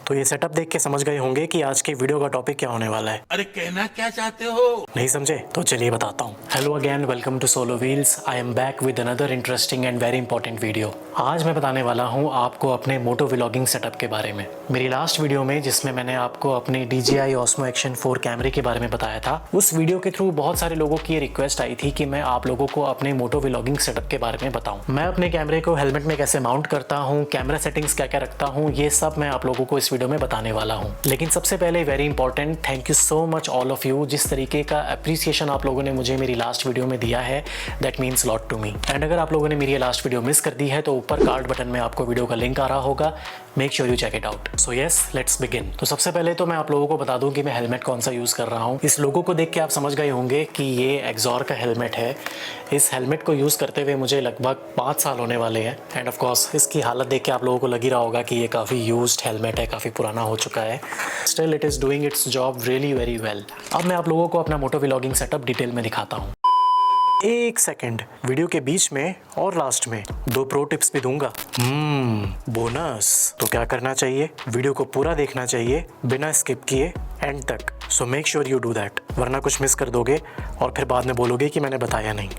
तो ये सेटअप देख के समझ गए होंगे कि आज के वीडियो का टॉपिक क्या होने वाला है। अरे कहना क्या चाहते हो? नहीं समझे तो चलिए बताता हूँ। Hello again, welcome to Solo Wheels. I am back with another interesting and very important video. आज मैं बताने वाला हूँ आपको अपने मोटो व्लॉगिंग सेटअप के बारे में। मेरी लास्ट वीडियो में जिसमें मैंने आपको अपने DJI Osmo Action 4 कैमरे के बारे में बताया था, उस वीडियो के थ्रू बहुत सारे लोगों की ये रिक्वेस्ट आई थी कि मैं आप लोगों को अपने मोटो व्लॉगिंग सेटअप के बारे में बताऊं। मैं अपने कैमरे को हेलमेट में कैसे माउंट करता हूँ, कैमरा सेटिंग्स क्या क्या रखता हूँ, ये सब मैं आप लोगों को इस वीडियो में बताने वाला हूँ। लेकिन सबसे पहले very important, thank you so much all of you. जिस तरीके का अप्रिसिएशन आप लोगों ने मुझे मेरी लास्ट वीडियो में दिया है, that means lot to me. And अगर आप लोगों ने मेरी लास्ट वीडियो मिस कर दी है तो ऊपर कार्ड बटन में आपको वीडियो का लिंक आ रहा होगा, make sure you check it out. So yes, let's begin. तो सबसे पहले तो मैं आप लोगों को बता दूं कि मैं हेलमेट कौन सा यूज़ कर रहा हूँ। इस लोगो को देख के आप समझ गए होंगे कि ये एक्सॉर का हेलमेट है। इस हेलमेट को यूज़ करते हुए मुझे लगभग 5 साल होने वाले हैं। एंड ऑफ कोर्स इसकी हालत देख के आप लोगों को लग ही रहा होगा कि ये काफ़ी यूज्ड हेलमेट है, काफ़ी पुराना हो चुका है। Still it is doing it's job really very well. अब मैं आप लोगों को अपना मोटो व्लॉगिंग सेटअप डिटेल में दिखाता हूँ। एक सेकंड, वीडियो के बीच में और लास्ट में 2 प्रो टिप्स भी दूंगा। बोनस। तो क्या करना चाहिए, वीडियो को पूरा देखना चाहिए बिना स्किप किए एंड तक। So make sure you do that, वरना कुछ मिस कर दोगे और फिर बाद में बोलोगे कि मैंने बताया नहीं।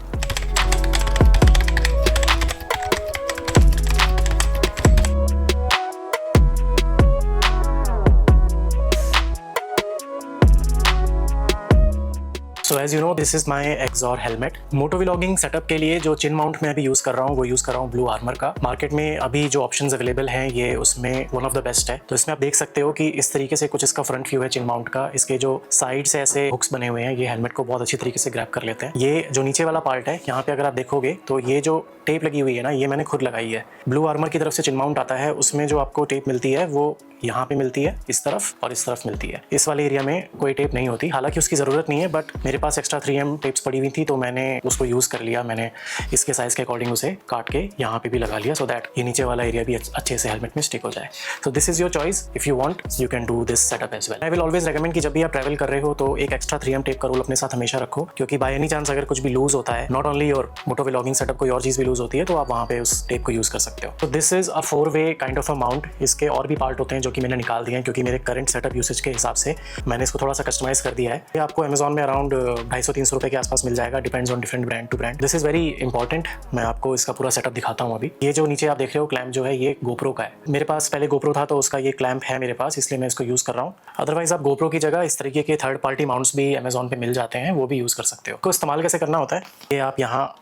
So as you know, this is my Axor helmet. Moto vlogging setup के लिए जो चिन माउंट मैं अभी यूज़ कर रहा हूँ वो यूज़ कर रहा हूँ ब्लू आर्मर का। मार्केट में अभी जो ऑप्शंस अवेलेबल हैं ये उसमें वन ऑफ द बेस्ट है। तो इसमें आप देख सकते हो कि इस तरीके से कुछ इसका फ्रंट व्यू है चिन माउंट का। इसके जो साइड से ऐसे हुक्स बने हुए हैं, ये हेलमेट को बहुत अच्छी तरीके से ग्रैब कर लेते हैं। ये जो नीचे वाला पार्ट है, यहाँ पे अगर आप देखोगे तो ये जो टेप लगी हुई है ना, ये मैंने खुद लगाई है। ब्लू आर्मर की तरफ से चिन माउंट आता है, उसमें जो आपको टेप मिलती है वो यहाँ पे मिलती है, इस तरफ और इस तरफ मिलती है। इस वाले एरिया में कोई टेप नहीं होती, हालांकि उसकी ज़रूरत नहीं है, बट मेरे पास एक्स्ट्रा 3M टेप्स पड़ी हुई थी तो मैंने उसको यूज़ कर लिया। मैंने इसके साइज़ के अकॉर्डिंग उसे काट के यहाँ पे भी लगा लिया, सो दैट ये नीचे वाला एरिया भी अच्छे से हेलमेट में स्टिक हो जाए। So this is your choice, if you want you can do this setup as well. I will always recommend कि जब भी आप ट्रैवल कर रहे हो तो एक एक्स्ट्रा 3M टेप का रोल अपने साथ हमेशा रखो, क्योंकि बाय एनी चांस अगर कुछ भी लूज होता है, not only your moto vlogging setup, कोई और चीज़ भी लूज होती है तो आप वहाँ पे उस टेप को यूज़ कर सकते हो। तो दिस इज़ अ 4-वे काइंड ऑफ अ माउंट। इसके और भी पार्ट होते हैं जो कि मैंने निकाल दिए हैं, क्योंकि मेरे करंट सेटअप यूसेज के हिसाब से मैंने इसको थोड़ा सा कस्टमाइज कर दिया है। ये आपको अमेजॉन में अराउंड 250-300 रुपये के आसपास मिल जाएगा, depends on different brand to brand. This is very important. मैं आपको इसका पूरा सेटअप दिखाता हूँ अभी। ये जो नीचे आप देख रहे हो क्लैम्प जो है, ये गोप्रो का है। मेरे पास पहले गोप्रो था तो उसका ये क्लैम्प है मेरे पास, इसलिए मैं इसको यूज़ कर रहा हूँ। अदरवाइज आप गोप्रो की जगह इस तरीके के थर्ड पार्टी माउंट्स भी अमेजॉन पर मिल जाते हैं, वो भी यूज़ कर सकते हो। तो इस्तेमाल कैसे करना होता है, ये आप यहाँ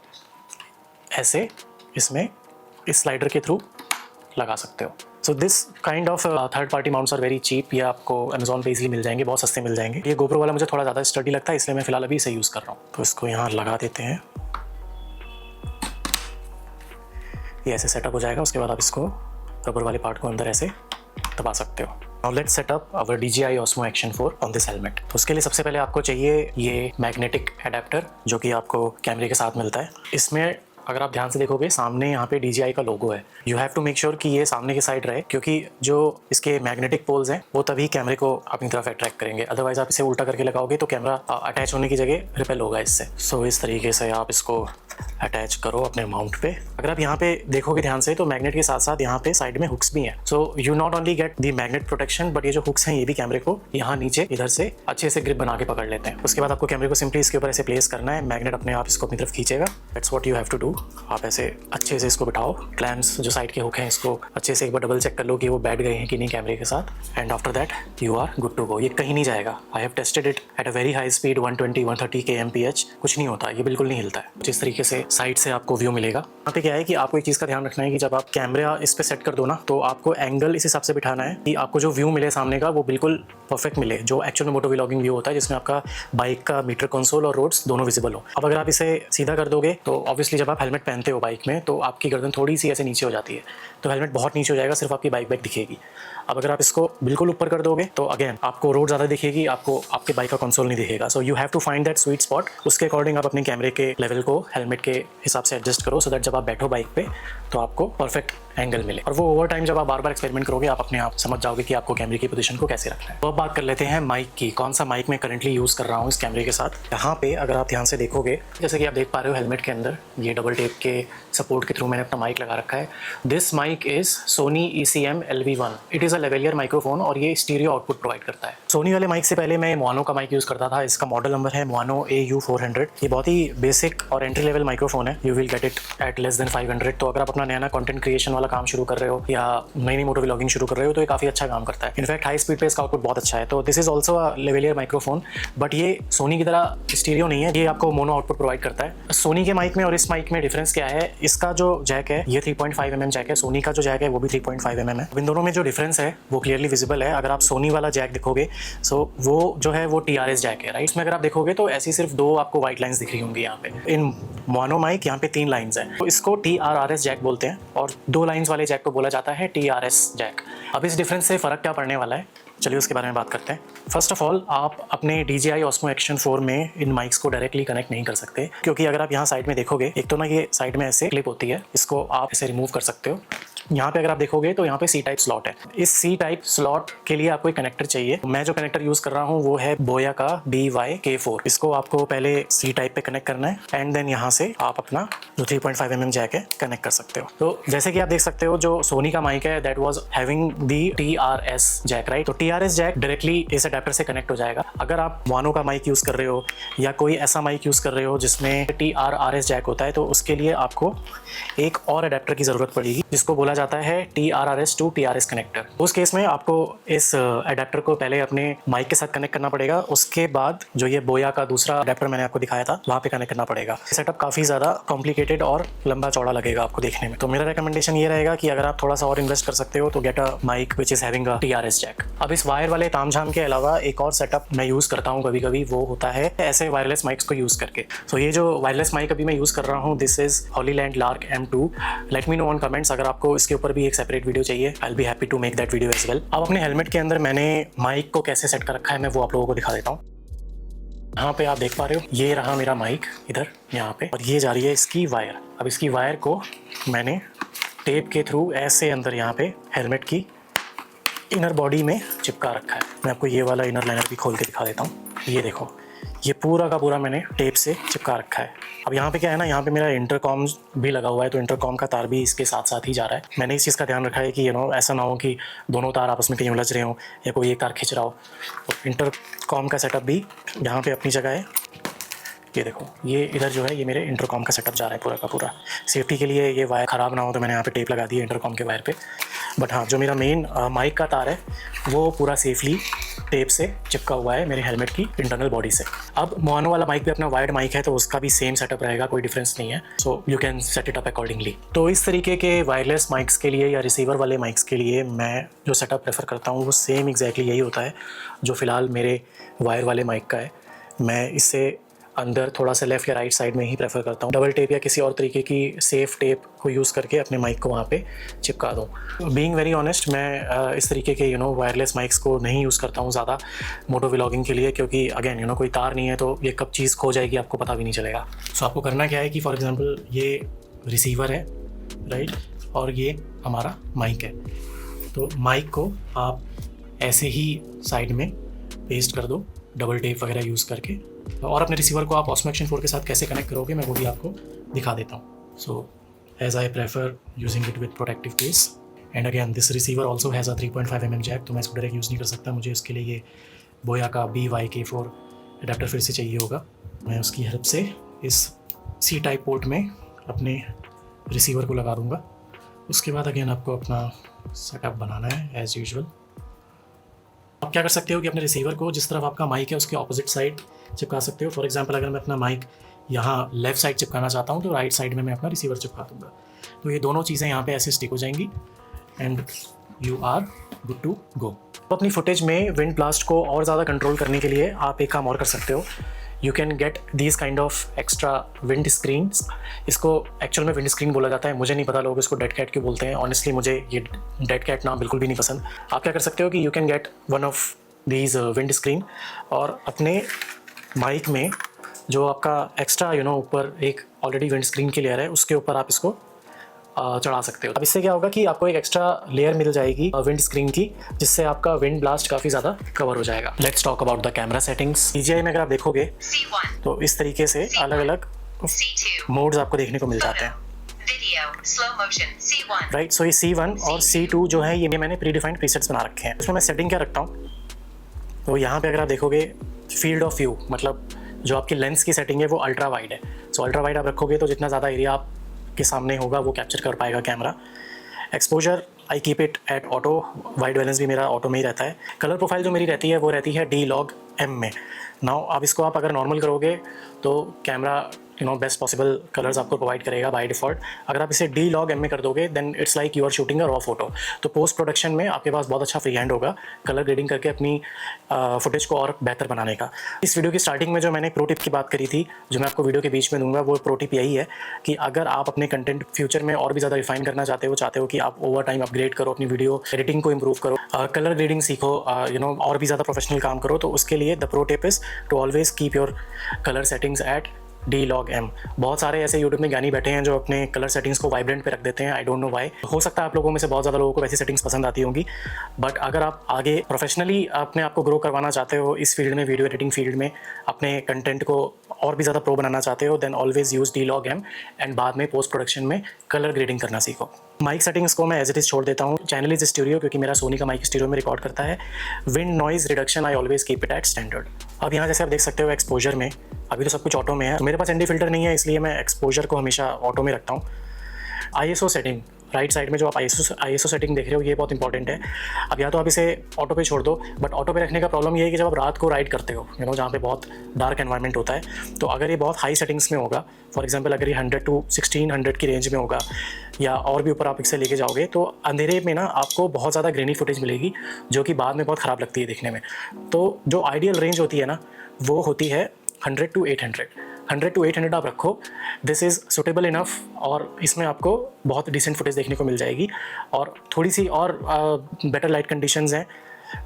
ऐसे इसमें इस स्लाइडर के थ्रू लगा सकते हो। So this kind of third party mounts are very cheap. ये आपको अमेजॉन पे इजीली मिल जाएंगे, बहुत सस्ते मिल जाएंगे। ये गोप्रो वाला मुझे थोड़ा ज़्यादा स्टडी लगता है, इसलिए मैं फिलहाल अभी इसे यूज़ कर रहा हूँ। तो इसको यहाँ लगा देते हैं, ये ऐसे सेटअप हो जाएगा। उसके बाद आप इसको रबर वाले पार्ट को अंदर ऐसे दबा सकते हो। Now let's set up our DJI Osmo Action 4 on this helmet। तो उसके लिए सबसे पहले आपको चाहिए ये मैग्नेटिक अडेप्टर, जो कि आपको कैमरे के साथ मिलता है। इसमें अगर आप ध्यान से देखोगे सामने यहाँ पे DJI का लोगो है। You have to make sure कि ये सामने की साइड रहे, क्योंकि जो इसके मैग्नेटिक पोल्स हैं वो तभी कैमरे को अपनी तरफ अट्रैक्ट करेंगे। अदरवाइज आप इसे उल्टा करके लगाओगे तो कैमरा अटैच होने की जगह रिपेल होगा इससे। सो इस तरीके से आप इसको अटैच करो अपने माउंट पे। अगर आप यहाँ पे देखोगे ध्यान से तो मैग्नेट के साथ साथ यहाँ पे साइड में हुक्स भी हैं। So you not only get the magnet protection, but ये जो हुक्स हैं ये भी कैमरे को यहाँ नीचे इधर से अच्छे से ग्रिप बना के पकड़ लेते हैं। उसके बाद आपको कैमरे को सिंपली इसके ऊपर ऐसे प्लेस करना है, मैग्नेट अपने आप इसको अपनी तरफ खींचेगा। That's what you have to do. आप ऐसे अच्छे से इसको बिठाओ। क्लैम्प्स जो साइड के हुक हैं इसको अच्छे से एक बार डबल चेक कर लो कि वो बैठ गए हैं कि नहीं कैमरे के साथ। And after that you are good to go. ये कहीं नहीं जाएगा। I have tested it at a very high speed, 120-130 kmph। कुछ नहीं होता, ये बिल्कुल नहीं हिलता है। जिस तरीके से साइड से आपको व्यू मिलेगा। यहाँ पे क्या है कि आपको एक चीज़ का ध्यान रखना है कि जब आप कैमरा इस पे सेट कर दो ना, तो आपको एंगल इस हिसाब से बिठाना है कि आपको जो व्यू मिले सामने का वो बिल्कुल परफेक्ट मिले, जो एक्चुअल में मोटो व्लॉगिंग व्यू होता है, जिसमें आपका बाइक का मीटर कंसोल और रोड्स दोनों विजिबल हो। अब अगर आप इसे सीधा कर दोगे तो ऑब्वियसली जब आप हेलमेट पहनते हो बाइक में तो आपकी गर्दन थोड़ी सी ऐसे नीचे हो जाती है, तो हेलमेट बहुत नीचे हो जाएगा, सिर्फ आपकी बाइक दिखेगी। अब अगर आप इसको बिल्कुल ऊपर कर दोगे तो अगेन आपको रोड ज़्यादा दिखेगी, आपको आपके बाइक का कंसोल नहीं दिखेगा। So you have to find that sweet spot. उसके अकॉर्डिंग आप अपने कैमरे के लेवल को हेलमेट के हिसाब से एडजस्ट करो, सो दैट जब आप बैठो बाइक पे तो आपको परफेक्ट एंगल मिले। और वो ओवर टाइम जब आप बार बार एक्सपेरिमेंट करोगे आप अपने आप समझ जाओगे कि आपको कैमरे की पोजीशन को कैसे रखना है। तो अब बात कर लेते हैं माइक की, कौन सा माइक मैं करंटली यूज़ कर रहा हूँ इस कैमरे के साथ। यहाँ पे अगर आप ध्यान से देखोगे, जैसे कि आप देख पा रहे हो हेलमेट के अंदर ये डबल टेप के सपोर्ट के थ्रू मैंने अपना माइक लगा रखा है। This mic is Sony ECM LV1। It is a lavalier microphone और ये स्टीरियो आउटपुट प्रोवाइड करता है। सोनी वाले माइक से पहले मैं मोनो का माइक यूज़ करता था। इसका मॉडल नंबर है मोनो AU400। ये बहुत ही बेसिक और एंट्री लेवल माइक्रोफोन है। You will get it at less than 500। तो अगर आप अपना नया कंटेंट क्रिएशन वाला काम शुरू कर रहे हो या नई मोटो व्लॉगिंग शुरू कर रहे हो तो ये काफ़ी अच्छा काम करता है। इनफैक्ट हाई स्पीड पे इसका आउटपुट बहुत अच्छा है। तो this is also a lavalier microphone, but ये सोनी की तरह स्टीरियो नहीं है, ये आपको मोनो आउटपुट प्रोवाइड करता है। सोनी के माइक में और इस माइक में डिफरेंस क्या है, इसका जो जैक है ये 3.5 mm जैक है, सोनी का जो जैक है वो भी 3.5 mm है। इन दोनों में जो डिफरेंस है वो क्लियरली विजिबल है। अगर आप सोनी वाला जैक देखोगे सो वो जो है वो TRS जैक है, राइट। इसमें अगर आप देखोगे तो ऐसी सिर्फ 2 आपको व्हाइट लाइंस दिख रही होंगी यहाँ पे। इन मोनो माइक यहाँ पे 3 लाइंस है, तो इसको TRRS जैक बोलते हैं और 2 लाइंस वाले जैक को बोला जाता है TRS जैक। अब इस डिफरेंस से फ़र्क क्या पड़ने वाला है, चलिए उसके बारे में बात करते हैं। फर्स्ट ऑफ ऑल आप अपने DJI Osmo Action 4 में इन माइक्स को डायरेक्टली कनेक्ट नहीं कर सकते, क्योंकि अगर आप यहाँ साइड में देखोगे, एक तो ना ये साइड में ऐसे क्लिप होती है, इसको आप ऐसे रिमूव कर सकते हो। यहाँ पे अगर आप देखोगे तो यहाँ पे C टाइप स्लॉट है। इस C टाइप स्लॉट के लिए आपको एक कनेक्टर चाहिए। मैं जो कनेक्टर यूज़ कर रहा हूँ वो है बोया का BYK4। इसको आपको पहले C टाइप पे कनेक्ट करना है एंड देन यहाँ से आप अपना जो 3.5 mm जैक है कनेक्ट कर सकते हो। तो जैसे कि आप देख सकते हो जो सोनी का माइक है that was having the TRS jack, right. तो TRS जैक डायरेक्टली इस अडेप्टर से कनेक्ट हो जाएगा। अगर आप मोनो का माइक यूज़ कर रहे हो या कोई ऐसा माइक यूज़ कर रहे हो जिसमें TRRS जैक होता है तो उसके लिए आपको एक और अडेप्टर की ज़रूरत पड़ेगी जिसको बोला जाता है TRRS to TRS कनेक्टर। उस केस में आपको इस अडेप्टर को पहले अपने माइक के साथ कनेक्ट करना पड़ेगा, उसके बाद जो ये बोया का दूसरा अडेप्टर मैंने आपको दिखाया था वहाँ पे कनेक्ट करना पड़ेगा। सेटअप काफ़ी ज़्यादा कॉम्प्लिकेटेड और लंबा चौड़ा लगेगा आपको देखने में। तो मेरा रिकमेंडेशन ये रहेगा कि अगर आप थोड़ा सा और इन्वेस्ट कर सकते हो तो get a mic which is having a TRS jack. अब इस वायर वाले तामझाम के अलावा एक और सेटअप मैं यूज़ करता हूँ कभी कभी, वो होता है ऐसे वायरलेस माइक्स को यूज़ करके। सो ये जो वायरलेस माइक अभी मैं यूज़ कर रहा हूँ this is Hollyland Lark M2। Let me know on comments अगर आपको इसके ऊपर भी एक सेपरेट वीडियो चाहिए। I will be happy to make that video as well. अब अपने हेलमेट के अंदर मैंने माइक को कैसे सेट कर रखा है मैं वो आप लोगों को दिखा देता हूँ। यहाँ पे आप देख पा रहे हो ये रहा मेरा माइक इधर यहाँ पे, और ये जा रही है इसकी वायर। अब इसकी वायर को मैंने टेप के थ्रू ऐसे अंदर यहाँ पे हेलमेट की इनर बॉडी में चिपका रखा है। मैं आपको ये वाला इनर लाइनर भी खोल के दिखा देता हूँ। ये देखो ये पूरा का पूरा मैंने टेप से चिपका रखा है। अब यहाँ पे क्या है ना, यहाँ पे मेरा इंटरकॉम भी लगा हुआ है, तो इंटरकॉम का तार भी इसके साथ साथ ही जा रहा है। मैंने इस चीज़ का ध्यान रखा है कि ऐसा ना हो कि दोनों तार आपस में कहीं उलझ रहे हो या कोई एक तार खिंच रहा हो। तो इंटरकॉम का सेटअप भी यहाँ पे अपनी जगह है। ये देखो ये इधर जो है ये मेरे इंटरकॉम का सेटअप जा रहा है पूरा का पूरा। सेफ्टी के लिए ये वायर ख़राब ना हो तो मैंने यहाँ पे टेप लगा दी है इंटरकॉम के वायर पे। बट हाँ जो मेरा मेन माइक का तार है वो पूरा सेफली टेप से चिपका हुआ है मेरे हेलमेट की इंटरनल बॉडी से। अब मोनो वाला माइक भी अपना वायर्ड माइक है तो उसका भी सेम सेटअप रहेगा, कोई डिफरेंस नहीं है। So you can set it up accordingly. तो इस तरीके के वायरलेस माइक्स के लिए या रिसीवर वाले माइक्स के लिए मैं जो सेटअप प्रेफर करता हूँ वो सेम एग्जैक्टली यही होता है जो फ़िलहाल मेरे वायर वाले माइक का है। मैं इससे अंदर थोड़ा सा लेफ़्ट या राइट साइड में ही प्रेफर करता हूँ। डबल टेप या किसी और तरीके की सेफ टेप को यूज़ करके अपने माइक को वहाँ पे चिपका दूँ। बीइंग वेरी ऑनेस्ट मैं इस तरीके के वायरलेस माइक्स को नहीं यूज़ करता हूँ ज़्यादा मोटो व्लॉगिंग के लिए, क्योंकि अगेन कोई तार नहीं है तो ये कब चीज़ खो जाएगी आपको पता भी नहीं चलेगा। सो आपको करना क्या है कि फॉर एग्ज़ाम्पल ये रिसीवर है राइट, और ये हमारा माइक है। तो माइक को आप ऐसे ही साइड में पेस्ट कर दो डबल टेप वगैरह यूज़ करके, और अपने रिसीवर को आप Osmo Action 4 के साथ कैसे कनेक्ट करोगे मैं वो भी आपको दिखा देता हूँ। So as I prefer using it with protective case and again this receiver also has a 3.5 mm jack, तो मैं इसको डायरेक्ट यूज़ नहीं कर सकता, मुझे इसके लिए ये बोया का BYK4 अडेप्टर फिर से चाहिए होगा। मैं उसकी हेल्प से इस C टाइप पोर्ट में अपने रिसीवर को लगा दूँगा। उसके बाद अगेन आपको अपना सेटअप बनाना है एज़ यूजुअल। आप क्या कर सकते हो कि अपने रिसीवर को जिस तरफ आपका माइक है उसके ऑपोजिट साइड चिपका सकते हो। फॉर एग्जांपल अगर मैं अपना माइक यहाँ लेफ़्ट साइड चिपकाना चाहता हूँ तो राइट साइड में मैं अपना रिसीवर चिपका दूँगा, तो ये दोनों चीज़ें यहाँ पे ऐसे स्टिक हो जाएंगी and you are good to go. तो अपनी फुटेज में विंड ब्लास्ट को और ज़्यादा कंट्रोल करने के लिए आप एक काम और कर सकते हो। You can get these kind of extra wind screens. इसको एक्चुअल में विंड स्क्रीन बोला जाता है, मुझे नहीं पता लोग इसको डेड कैट क्यों बोलते हैं। ऑनेस्टली मुझे ये डेड कैट नाम बिल्कुल भी नहीं पसंद। आप क्या कर सकते हो कि you can get one of these wind screen और अपने माइक में जो आपका एक्स्ट्रा ऊपर एक ऑलरेडी विंड स्क्रीन की लेयर है उसके ऊपर आप इसको चढ़ा सकते हो। अब इससे क्या होगा कि आपको एक एक्स्ट्रा लेयर मिल जाएगी विंड स्क्रीन की, जिससे आपका विंड ब्लास्ट काफ़ी ज़्यादा कवर हो जाएगा। Let's talk about the camera settings. DJI में अगर आप देखोगे तो इस तरीके से अलग अलग मोड्स आपको देखने को मिल जाते हैं, राइट। सो ये C1 और C2 जो है ये मैंने प्री डिफाइंड प्रीसेट्स बना रखे हैं। इसमें मैं सेटिंग क्या रखता हूँ, तो यहाँ पे अगर आप देखोगे फील्ड ऑफ व्यू, मतलब जो आपकी लेंस की सेटिंग है वो अल्ट्रा वाइड है। सो अल्ट्रा वाइड आप रखोगे तो जितना ज़्यादा एरिया आपके सामने होगा वो कैप्चर कर पाएगा camera. Exposure I keep it at auto, wide balance भी मेरा ऑटो में ही रहता है। कलर प्रोफाइल जो मेरी रहती है वो रहती है D-Log-M में। नाउ अब इसको आप अगर नॉर्मल करोगे तो कैमरा बेस्ट पॉसिबल कलर्स आपको प्रोवाइड करेगा बाय डिफ़ॉल्ट। अगर आप इसे D-Log-M में कर दोगे then it's like you are shooting a raw photo. तो पोस्ट प्रोडक्शन में आपके पास बहुत अच्छा फ्री हैंड होगा कलर ग्रेडिंग करके अपनी फुटेज को और बेहतर बनाने का। इस वीडियो की स्टार्टिंग में जो मैंने प्रो टिप की बात करी थी, जो मैं आपको वीडियो के बीच में दूंगा, वो प्रो टिप यही है कि अगर आप अपने कंटेंट फ्यूचर में और भी ज़्यादा रिफाइन करना चाहते हो कि आप ओवर टाइम अपग्रेड करो, अपनी वीडियो एडिटिंग को इम्प्रूव करो, कलर ग्रेडिंग सीखो, और भी ज़्यादा प्रोफेशनल काम करो, तो उसके लिए the pro tip is to always keep your colour settings at D-Log-M। बहुत सारे ऐसे यूट्यूब में ज्ञानी बैठे हैं जो अपने कलर सेटिंग्स को वाइब्रेंट पे रख देते हैं। I don't know why. हो सकता है आप लोगों में से बहुत ज़्यादा लोगों को वैसी सेटिंग्स पसंद आती होंगी, बट अगर आप आगे प्रोफेशनली अपने आप को ग्रो करवाना चाहते हो इस फील्ड में, वीडियो एडिटिंग फील्ड में, अपने कंटेंट को और भी ज़्यादा प्रो बनाना चाहते हो, then always use D-Log-M and बाद में पोस्ट प्रोडक्शन में कलर ग्रेडिंग करना सीखो। माइक सेटिंग्स को मैं एज इट इज़ छोड़ देता हूँ। चैनल इज स्टीरियो, क्योंकि मेरा सोनी का माइक स्टीरियो में रिकॉर्ड करता है। Wind noise reduction I always keep it at standard. अब यहाँ जैसे आप देख सकते हो एक्सपोजर में अभी तो सब कुछ ऑटो में है, तो मेरे पास ND फिल्टर नहीं है, इसलिए मैं एक्सपोजर को हमेशा ऑटो में रखता हूँ। ISO सेटिंग, राइट साइड में जो आप ISO सेटिंग देख रहे हो ये बहुत इंपॉर्टेंट है। अब या तो आप इसे ऑटो पे छोड़ दो, बट ऑटो पे रखने का प्रॉब्लम ये है कि जब आप रात को राइड करते हो जहाँ पे बहुत डार्क एनवायरनमेंट होता है, तो अगर ये बहुत हाई सेटिंग्स में होगा, फॉर एग्जांपल अगर ये 100 to 1600 की रेंज में होगा या और भी ऊपर आप इसे लेके जाओगे, तो अंधेरे में ना आपको बहुत ज़्यादा ग्रेनी फुटेज मिलेगी जो कि बाद में बहुत ख़राब लगती है देखने में। तो जो आइडियल रेंज होती है ना वो होती है 100 to 800। 100 to 800 आप रखो, दिस इज़ सुटेबल इनफ, और इसमें आपको बहुत डिसेंट फुटेज देखने को मिल जाएगी। और थोड़ी सी और बेटर लाइट कंडीशंस हैं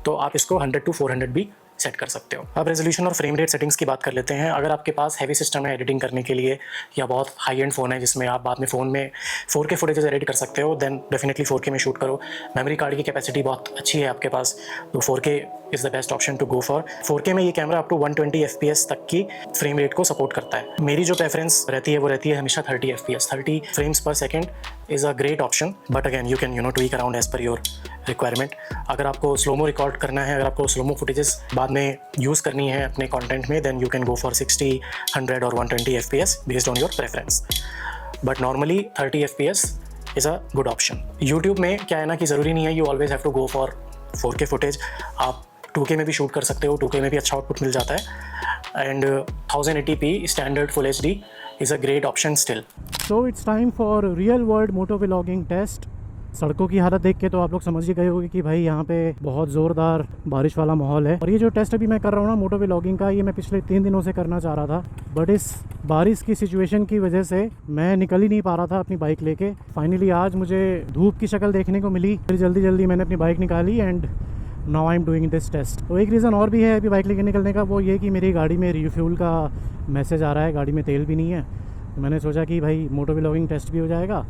तो आप इसको 100 to 400 भी सेट कर सकते हो। अब रेजोल्यूशन और फ्रेम रेट सेटिंग्स की बात कर लेते हैं। अगर आपके पास हैवी सिस्टम है एडिटिंग करने के लिए, या बहुत हाई एंड फ़ोन है जिसमें आप बाद में फ़ोन में 4K फुटेजेस एडिट कर सकते हो, देन डेफिनेटली 4K में शूट करो। मेमोरी कार्ड की कैपेसिटी बहुत अच्छी है आपके पास, तो 4K is the best option to go for. 4K में ये कैमरा अप टू 120 FPS तक की फ्रेम रेट को सपोर्ट करता है। मेरी जो प्रेफरेंस रहती है वो रहती है हमेशा 30 FPS, 30 frames per second is a great option, but again you can tweak around as per your requirement. अगर आपको स्लोमो रिकॉर्ड करना है, अगर आपको स्लोमो फुटेजेस बाद में यूज़ करनी है अपने कंटेंट में, then you can go for 60, 100 और 120 FPS based on your preference, but normally 30 FPS is a good option. YouTube में क्या है ना कि ज़रूरी नहीं है you always have to go for 4K footage, आप 2K में भी शूट कर सकते हो, 2K में भी अच्छा आउटपुट मिल जाता है, and 1080p standard full HD is a great option still. So it's time for real world moto vlogging test. सड़कों की हालत देख के तो आप लोग समझ ही गए होंगे कि भाई यहाँ पे बहुत ज़ोरदार बारिश वाला माहौल है। और ये जो टेस्ट अभी मैं कर रहा हूँ ना मोटो व्लॉगिंग का, ये मैं पिछले 3 दिनों से करना चाह रहा था, बट इस बारिश की सिचुएशन की वजह से मैं निकल ही नहीं पा रहा था अपनी बाइक लेके। फाइनली आज मुझे धूप की शक्ल देखने को मिली, फिर जल्दी मैंने अपनी बाइक निकाली and now I am doing this test. तो एक रीज़न और भी है अभी बाइक लेके निकलने का, वो ये कि मेरी गाड़ी में रिफ्यूल का मैसेज आ रहा है, गाड़ी में तेल भी नहीं है। तो मैंने सोचा कि भाई मोटो व्लॉगिंग टेस्ट भी हो जाएगा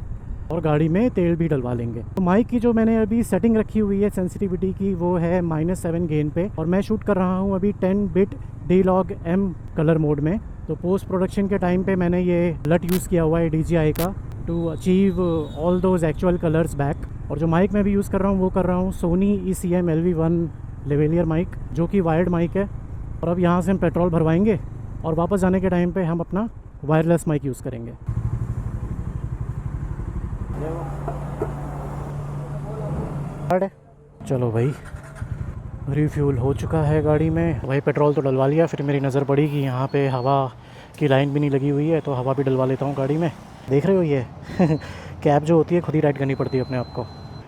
और गाड़ी में तेल भी डलवा लेंगे। तो माइक की जो मैंने अभी सेटिंग रखी हुई है सेंसिटिविटी की, वो है -7 गेन पे, और मैं शूट कर रहा हूँ अभी 10 बिट D-Log-M कलर मोड में। तो पोस्ट प्रोडक्शन के टाइम पे मैंने ये LUT यूज़ किया हुआ है DJI का, to achieve all those actual colours back. और जो माइक मैं भी यूज़ कर रहा हूँ वो कर रहा हूँ Soni ECM LV1 lavalier mic, जो कि वायर्ड माइक है। और अब यहाँ से हम पेट्रोल भरवाएंगे और वापस जाने के टाइम पे हम अपना वायरलेस माइक यूज़ करेंगे। चलो भाई, रिफ्यूल हो चुका है गाड़ी में। भाई पेट्रोल तो डलवा लिया, फिर मेरी नज़र पड़ी कि यहाँ पे हवा की लाइन भी नहीं लगी हुई है, तो हवा भी डलवा लेता हूँ गाड़ी में। देख रहे हो ये कैब जो होती है खुद ही राइड करनी पड़ती है अपने आप को।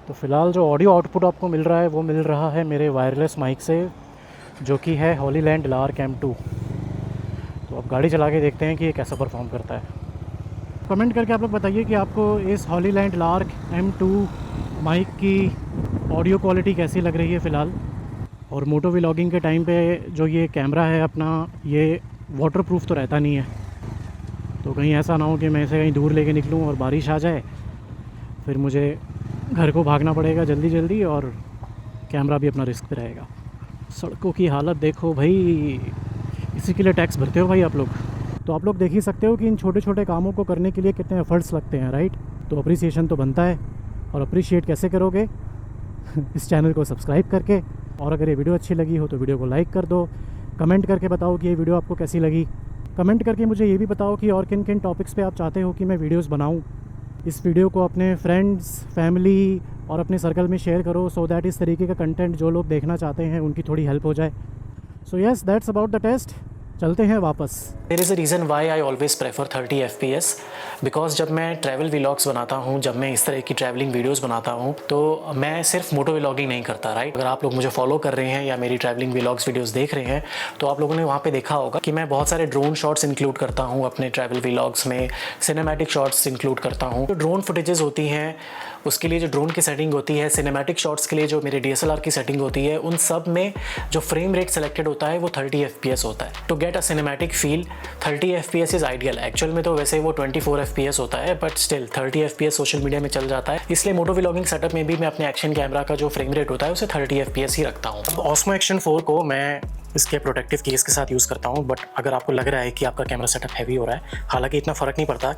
तो फ़िलहाल जो ऑडियो आउटपुट आपको मिल रहा है वो मिल रहा है मेरे वायरलेस माइक से, जो कि है हॉलीलैंड लार्क M2। तो अब गाड़ी चला के देखते हैं कि ये कैसा परफॉर्म करता है। कमेंट करके आप लोग बताइए कि आपको इस हॉलीलैंड लार्क M2 माइक की ऑडियो क्वालिटी कैसी लग रही है फ़िलहाल। और मोटो व्लॉगिंग के टाइम पे जो ये कैमरा है अपना, ये वाटरप्रूफ तो रहता नहीं है, तो कहीं ऐसा ना हो कि मैं इसे कहीं दूर लेके निकलूं और बारिश आ जाए फिर मुझे घर को भागना पड़ेगा जल्दी जल्दी और कैमरा भी अपना रिस्क पे रहेगा। सड़कों की हालत देखो भाई, इसी के लिए टैक्स भरते हो भाई आप लोग। तो आप लोग देख ही सकते हो कि इन छोटे छोटे कामों को करने के लिए कितने एफर्ट्स लगते हैं, राइट। तो अप्रिसिएशन तो बनता है, और अप्रिशिएट कैसे करोगे इस चैनल को सब्सक्राइब करके, और अगर ये वीडियो अच्छी लगी हो तो वीडियो को लाइक कर दो। कमेंट करके बताओ कि ये वीडियो आपको कैसी लगी। कमेंट करके मुझे ये भी बताओ कि और किन किन टॉपिक्स पे आप चाहते हो कि मैं वीडियोस बनाऊं। इस वीडियो को अपने फ्रेंड्स, फैमिली और अपने सर्कल में शेयर करो, सो दैट इस तरीके का कंटेंट जो लोग देखना चाहते हैं उनकी थोड़ी हेल्प हो जाए। So yes, that's about the test. चलते हैं वापस। There is a reason why I always prefer 30 FPS, because जब मैं ट्रैवल व्लॉग्स बनाता हूँ, जब मैं इस तरह की ट्रैवलिंग वीडियोस बनाता हूँ, तो मैं सिर्फ मोटो व्लॉगिंग नहीं करता, राइट। अगर आप लोग मुझे फॉलो कर रहे हैं या मेरी ट्रैवलिंग व्लॉग्स वीडियोस देख रहे हैं, तो आप लोगों ने वहाँ पे देखा होगा कि मैं बहुत सारे ड्रोन शॉट्स इंक्लूड करता हूँ अपने ट्रैवल व्लॉग्स में, सिनेमैटिक शॉट्स इंक्लूड करता हूँ। जो ड्रोन फुटेजेस होती हैं उसके लिए जो ड्रोन की सेटिंग होती है, सिनेमैटिक शॉट्स के लिए जो मेरे DSLR की सेटिंग होती है, उन सब में जो फ्रेम रेट सेलेक्टेड होता है वो 30 FPS होता है। To get a cinematic feel 30 FPS is ideal. Actual में तो वैसे वो 24 FPS होता है, but still 30 FPS social media में चल जाता है। इसलिए मोटो व्लॉगिंग सेटअप में भी मैं अपने एक्शन कैमरा का जो फ्रेम रेट होता है उसे 30 FPS ही रखता हूँ। ऑस्मो एक्शन 4 को मैं इसके प्रोटेक्टिव केस के साथ यूज़ करता हूँ, बट अगर आपको लग रहा है कि आपका कैमरा सेटअप हैवी हो रहा है, हालांकि इतना फ़र्क नहीं पड़ता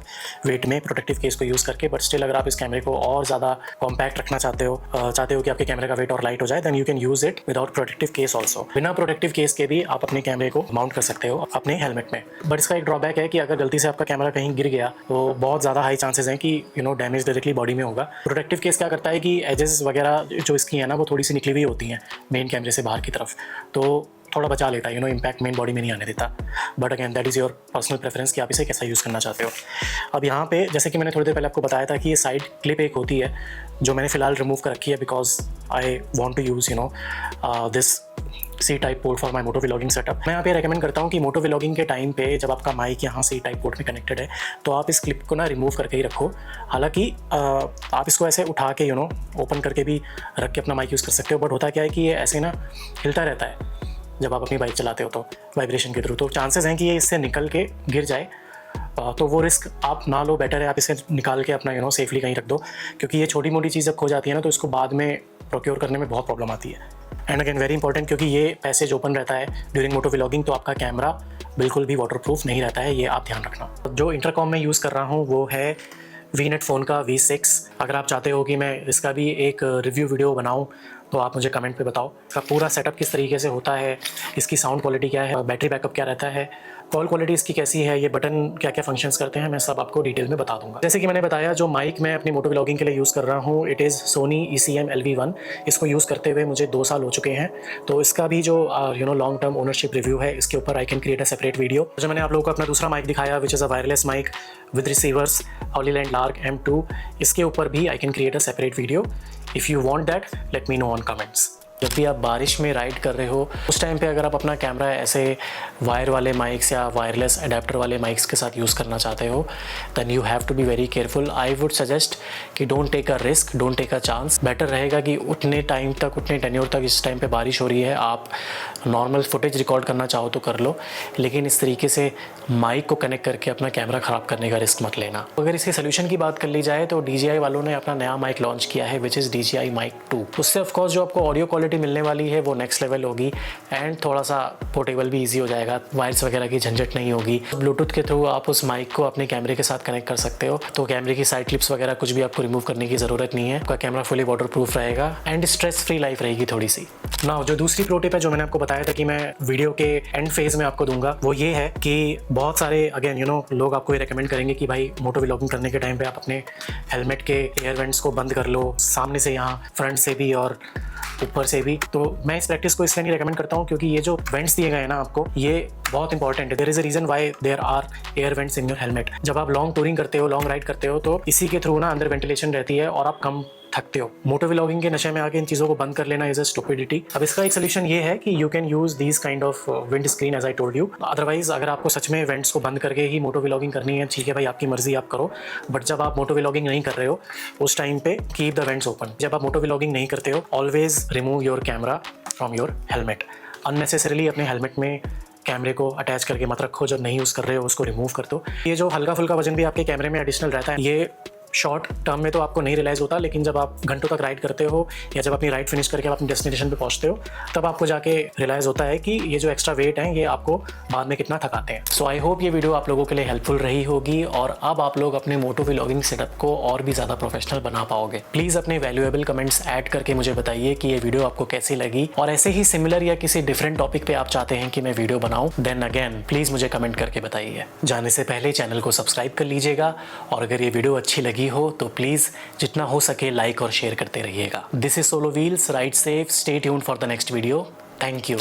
वेट में प्रोटेक्टिव केस को यूज़ करके, बट स्टिल अगर आप इस कैमरे को और ज़्यादा कॉम्पैक्ट रखना चाहते हो कि आपके कैमरे का वेट और लाइट हो जाए, then you can use it without protective case also. बिना प्रोटेक्टिव केस के भी आप अपने कैमरे को माउंट कर सकते हो अपने हेलमेट में। बट इसका एक ड्रॉबैक है कि अगर गलती से आपका कैमरा कहीं गिर गया तो बहुत ज़्यादा हाई चांसेस हैं कि डैमेज डायरेक्टली बॉडी में होगा। प्रोटेक्टिव केस क्या करता है कि एजेस वगैरह जो इसकी है ना, वो थोड़ी सी निकली हुई होती हैं मेन कैमरे से बाहर की तरफ, तो थोड़ा बचा लेता है, इम्पैक्ट मेन बॉडी में नहीं आने देता। But again that is your personal preference कि आप इसे कैसा यूज़ करना चाहते हो। अब यहाँ पे जैसे कि मैंने थोड़ी देर पहले आपको बताया था कि ये साइड क्लिप एक होती है जो मैंने फ़िलहाल रिमूव कर रखी है, because I want to use this C type port for my moto vlogging setup. मैं यहाँ पे रेकमेंड करता हूँ कि मोटो व्लॉगिंग के टाइम पे जब आपका माइक यहाँ C टाइप पोर्ट में कनेक्टेड है, तो आप इस क्लिप को ना रिमूव करके ही रखो। हालांकि आप इसको ऐसे उठा के ओपन करके भी रख के अपना माइक यूज़ कर सकते हो, बट होता क्या है कि ये ऐसे ना हिलता रहता है जब आप अपनी बाइक चलाते हो तो वाइब्रेशन के थ्रू, तो चांसेस हैं कि ये इससे निकल के गिर जाए। तो वो रिस्क आप ना लो, बेटर है आप इसे निकाल के अपना सेफली कहीं रख दो, क्योंकि ये छोटी मोटी चीज़ जब खो जाती है ना, तो इसको बाद में प्रोक्योर करने में बहुत प्रॉब्लम आती है। एंड अगेन वेरी इंपॉर्टेंट, क्योंकि ये पैसेज ओपन रहता है ड्यूरिंग मोटो व्लॉगिंग, तो आपका कैमरा बिल्कुल भी वाटरप्रूफ नहीं रहता है, ये आप ध्यान रखना। जो इंटरकॉम में यूज़ कर रहा हूँ वो है VNet फ़ोन का V6। अगर आप चाहते हो कि मैं इसका भी एक रिव्यू वीडियो बनाऊं, तो आप मुझे कमेंट पे बताओ इसका पूरा सेटअप किस तरीके से होता है, इसकी साउंड क्वालिटी क्या है, बैटरी बैकअप क्या रहता है, कॉल क्वालिटी इसकी कैसी है, ये बटन क्या क्या फंक्शंस करते हैं, मैं सब आपको डिटेल में बता दूंगा। जैसे कि मैंने बताया, जो माइक मैं अपनी मोटो व्लॉगिंग के लिए यूज़ कर रहा हूँ, it is Sony ECM LV1। इसको यूज़ करते हुए मुझे 2 साल हो चुके हैं, तो इसका भी जो लॉन्ग टर्म ओनरशिप रिव्यू है, इसके ऊपर I can create a separate video. जो मैंने आप लोगों को अपना दूसरा माइक दिखाया, which is a wireless mic with receivers, Hollyland Lark M2, इसके ऊपर भी I can create a separate video. If you want that, let me know on comments. जब भी आप बारिश में राइड कर रहे हो, उस टाइम पे अगर आप अपना कैमरा ऐसे वायर वाले माइक्स या वायरलेस अडेप्टर वाले माइक्स के साथ यूज़ करना चाहते हो, then you have to be very careful. I would suggest कि don't take a risk, don't take a chance. Better रहेगा कि उतने टाइम तक, उतने टेन्योर तक, इस टाइम पे बारिश हो रही है, आप नॉर्मल फुटेज रिकॉर्ड करना चाहो तो कर लो, लेकिन इस तरीके से माइक को कनेक्ट करके अपना कैमरा ख़राब करने का रिस्क मत लेना। अगर इसके सोल्यूशन की बात कर ली जाए, तो DJI वालों ने अपना नया माइक लॉन्च किया है, विच इज़ DJI Mic 2। उससे ऑफकोर्स जो आपको ऑडियो क्वालिटी मिलने वाली है वो नेक्स्ट लेवल होगी, एंड थोड़ा सा पोर्टेबल भी ईजी हो जाएगा, वायर्स वगैरह की झंझट नहीं होगी। ब्लूटूथ के थ्रू आप उस माइक को अपने कैमरे के साथ कनेक्ट कर सकते हो, तो कैमरे की साइड क्लिप्स वगैरह कुछ भी आपको रिमूव करने की ज़रूरत नहीं है। आपका कैमरा फुली वाटरप्रूफ रहेगा एंड स्ट्रेस फ्री लाइफ रहेगी थोड़ी सी ना। जो दूसरी प्रो टिप है जो मैंने आपको बताया था कि मैं वीडियो के एंड फेज में आपको दूंगा, वो ये है कि बहुत सारे अगेन लोग आपको ये रेकमेंड करेंगे कि भाई मोटो व्लॉगिंग करने के टाइम पे आप अपने हेलमेट के एयर वेंट्स को बंद कर लो, सामने से, यहाँ फ्रंट से भी और ऊपर से भी। तो मैं इस प्रैक्टिस को इसलिए नहीं रेकमेंड करता हूँ क्योंकि ये जो वेंट्स दिए गए हैं ना आपको, ये बहुत इंपॉर्टेंट है। There is a reason why there are air vents in your helmet. जब आप लॉन्ग टूरिंग करते हो, लॉन्ग राइड करते हो, तो इसी के थ्रू ना अंदर वेंटिलेशन रहती है और आप कम थकते हो। मोटो व्लॉगिंग के नशे में आके इन चीज़ों को बंद कर लेना इज अ स्टुपिडिटी। अब इसका एक सोल्यूशन ये है कि you can use these kind of wind screen as I told you. Otherwise अगर आपको सच में वेंट्स को बंद करके ही मोटो व्लॉगिंग करनी है, ठीक है भाई, आपकी मर्जी, आप करो। बट जब आप मोटो व्लॉगिंग नहीं कर रहे हो, उस टाइम पे कीप द वेंट्स ओपन। जब आप मोटो व्लॉगिंग नहीं करते हो, always remove your camera from your helmet. Unnecessarily अपने हेलमेट में कैमरे को अटैच करके मत रखो। जब नहीं यूज़ कर रहे हो उसको रिमूव कर दो। ये जो हल्का फुल्का वजन भी आपके कैमरे में एडिशनल रहता है, ये शॉर्ट टर्म में तो आपको नहीं रियलाइज़ होता, लेकिन जब आप घंटों तक राइड करते हो या जब अपनी राइड फिनिश करके आप अपनी डेस्टिनेशन पे पहुंचते हो, तब आपको जाके रियलाइज़ होता है कि ये जो एक्स्ट्रा वेट है ये आपको बाद में कितना थकाते हैं। सो आई होप ये वीडियो आप लोगों के लिए हेल्पफुल रही होगी और अब आप लोग अपने मोटो व्लॉगिंग सेटअप को और भी ज़्यादा प्रोफेशनल बना पाओगे। प्लीज़ अपने वैल्यूएबल कमेंट्स ऐड करके मुझे बताइए कि ये वीडियो आपको कैसी लगी, और ऐसे ही सिमिलर या किसी डिफरेंट टॉपिक पे आप चाहते हैं कि मैं वीडियो बनाऊं, देन अगेन प्लीज़ मुझे कमेंट करके बताइए। जाने से पहले चैनल को सब्सक्राइब कर लीजिएगा, और अगर ये वीडियो अच्छी लगी हो तो प्लीज़ जितना हो सके लाइक और शेयर करते रहिएगा। This is solo wheels, ride safe, stay tuned for the next video. Thank you.